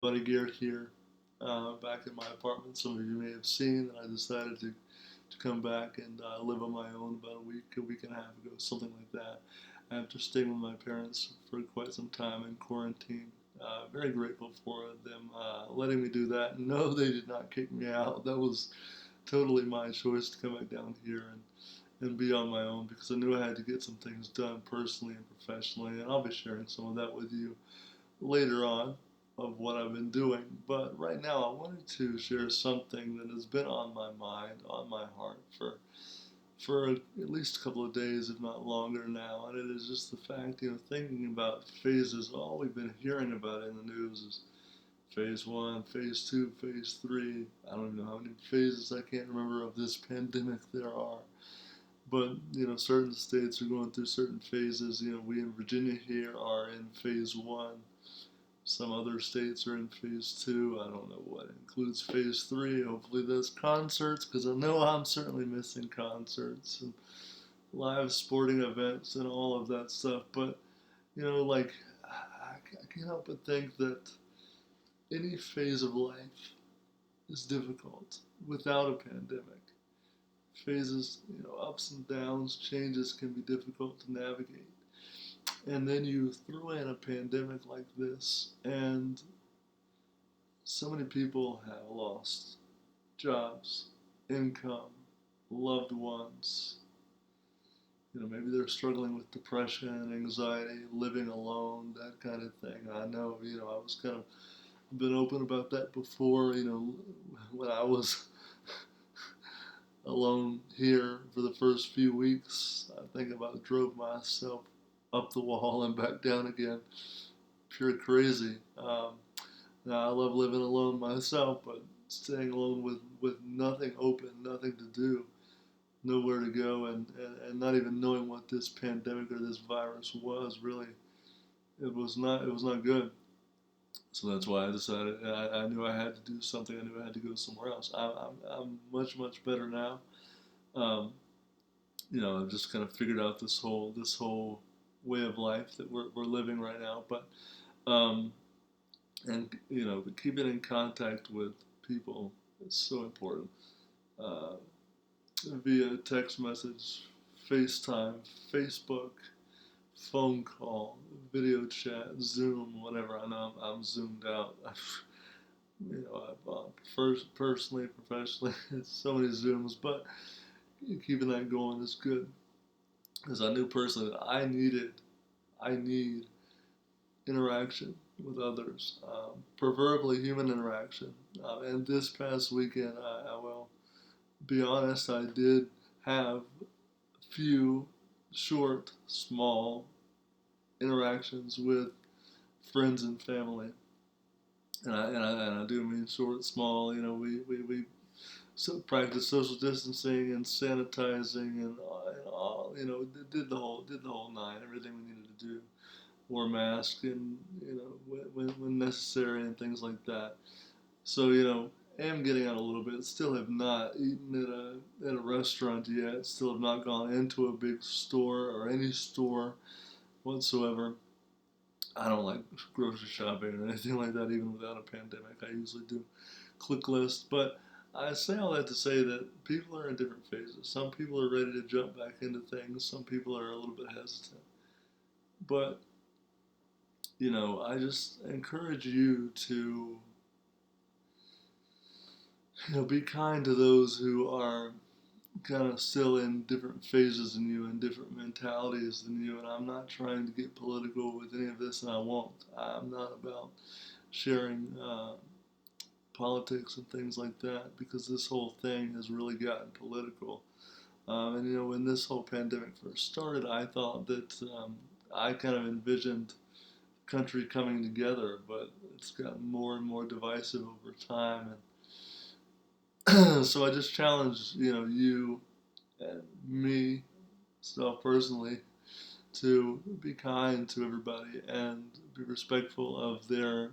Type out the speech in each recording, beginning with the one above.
buddy gear here back in my apartment. Some of you may have seen that I decided to come back and live on my own about a week and a half ago, something like that. After staying with my parents for quite some time in quarantine. Very grateful for them letting me do that. No, they did not kick me out. That was totally my choice to come back down here and be on my own because I knew I had to get some things done personally and professionally, and I'll be sharing some of that with you later on of what I've been doing. But right now, I wanted to share something that has been on my mind, on my heart for at least a couple of days, if not longer now. And it is just the fact, thinking about phases. All we've been hearing about in the news is phase one, phase two, phase three. I don't even know how many phases I can't remember of this pandemic there are. But certain states are going through certain phases. We in Virginia here are in phase one. Some other states are in phase two. I don't know what includes phase three. Hopefully, there's concerts because I know I'm certainly missing concerts and live sporting events and all of that stuff. But like I can't help but think that any phase of life is difficult without a pandemic. Phases, ups and downs, changes can be difficult to navigate. And then you throw in a pandemic like this, and so many people have lost jobs, income, loved ones. Maybe they're struggling with depression, anxiety, living alone, that kind of thing. I know, I was kind of been open about that before, when I was alone here for the first few weeks. I think about drove myself up the wall and back down again. Pure crazy. Now I love living alone myself, but staying alone with nothing open, nothing to do, nowhere to go, and not even knowing what this pandemic or this virus was really, it was not good. So that's why I decided I knew I had to do something. I knew I had to go somewhere else. I'm much better now. Um, I've just kind of figured out this whole way of life that we're living right now. But um, and keeping in contact with people is so important. Uh, Via text message, FaceTime, Facebook, phone call, video chat, Zoom, whatever. I know I'm zoomed out. I've first personally, professionally, so many Zooms, but keeping that going is good because I knew personally that I need interaction with others, preferably human interaction. And this past weekend, I will be honest, I did have a few short, small interactions with friends and family. And I do mean short, small. We so practice social distancing and sanitizing and all. Did the whole nine, everything we needed to do. Wore masks and when necessary and things like that. So am getting out a little bit. Still have not eaten at a restaurant yet. Still have not gone into a big store or any store whatsoever. I don't like grocery shopping or anything like that, even without a pandemic. I usually do click lists, but I say all that to say that people are in different phases. Some people are ready to jump back into things. Some people are a little bit hesitant. But I just encourage you to be kind to those who are kind of still in different phases than you and different mentalities than you. And I'm not trying to get political with any of this, and I won't. I'm not about sharing politics and things like that because this whole thing has really gotten political. And when this whole pandemic first started, I thought that I kind of envisioned country coming together, but it's gotten more and more divisive over time. And so I just challenge you and me, self personally, to be kind to everybody and be respectful of their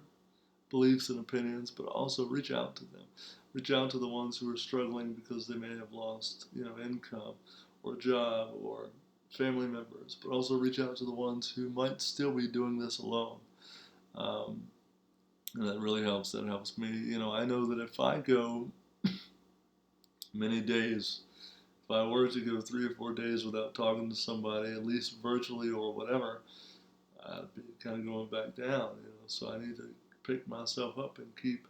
beliefs and opinions, but also reach out to them. Reach out to the ones who are struggling because they may have lost, income or job or family members, but also reach out to the ones who might still be doing this alone. Um, And that really helps. That helps me. I know that if I go many days, if I were to go 3 or 4 days without talking to somebody, at least virtually or whatever, I'd be kind of going back down. So I need to pick myself up and keep,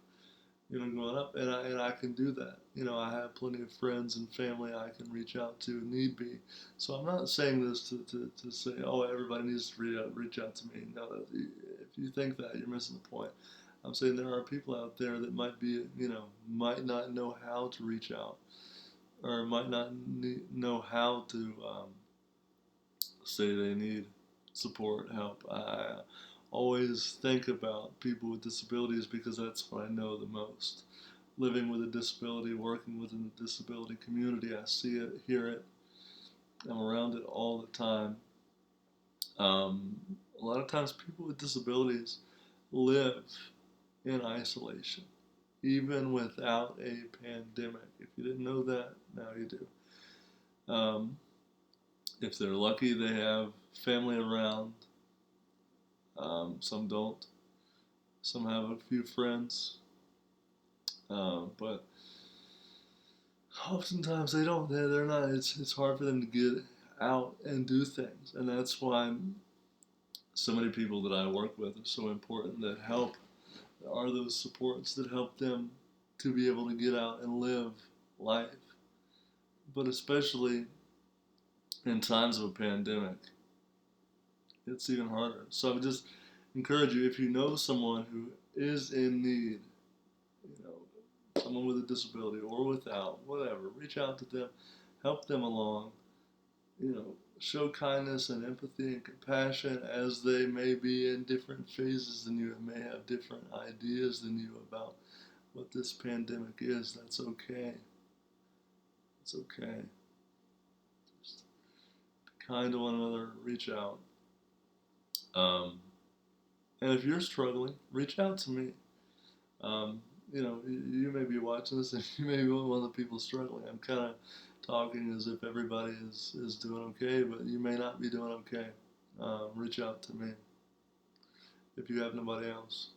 going up, and I can do that. I have plenty of friends and family I can reach out to if need be. So I'm not saying this to say, oh, everybody needs to reach out to me. No, if you think that, you're missing the point. I'm saying there are people out there that might not know how to reach out, or might not know how to say they need support, help. I always think about people with disabilities because that's what I know the most. Living with a disability, working within the disability community, I see it, hear it, I'm around it all the time. Um, a lot of times, people with disabilities live in isolation, even without a pandemic. If you didn't know that, now you do. If they're lucky, they have family around. Some don't. Some have a few friends, but oftentimes they don't. They're not. It's hard for them to get out and do things, and that's why so many people that I work with are so important. That help are those supports that help them to be able to get out and live life, but especially in times of a pandemic, it's even harder. So I would just encourage you, if you know someone who is in need, someone with a disability or without, whatever, reach out to them, help them along, show kindness and empathy and compassion as they may be in different phases than you, and may have different ideas than you about what this pandemic is. That's okay. It's okay. Just be kind to one another, reach out. Um, and if you're struggling, reach out to me. Um, you may be watching this and you may be one of the people struggling. I'm kind of talking as if everybody is doing okay, but you may not be doing okay. Reach out to me if you have nobody else.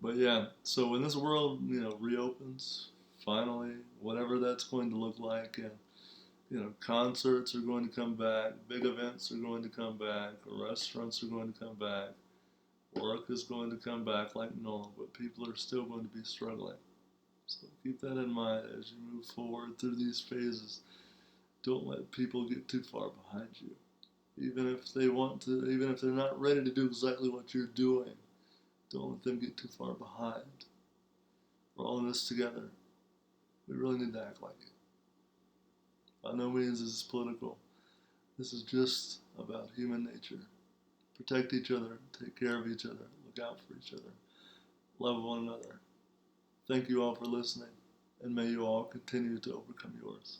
But yeah, so when this world, reopens, finally, whatever that's going to look like, and, concerts are going to come back, big events are going to come back, restaurants are going to come back, work is going to come back like normal, but people are still going to be struggling. So keep that in mind as you move forward through these phases. Don't let people get too far behind you. Even if they want to, even if they're not ready to do exactly what you're doing, don't let them get too far behind. We're all in this together. We really need to act like it. By no means is this political. This is just about human nature. Protect each other, take care of each other, look out for each other, love one another. Thank you all for listening, and may you all continue to overcome yours.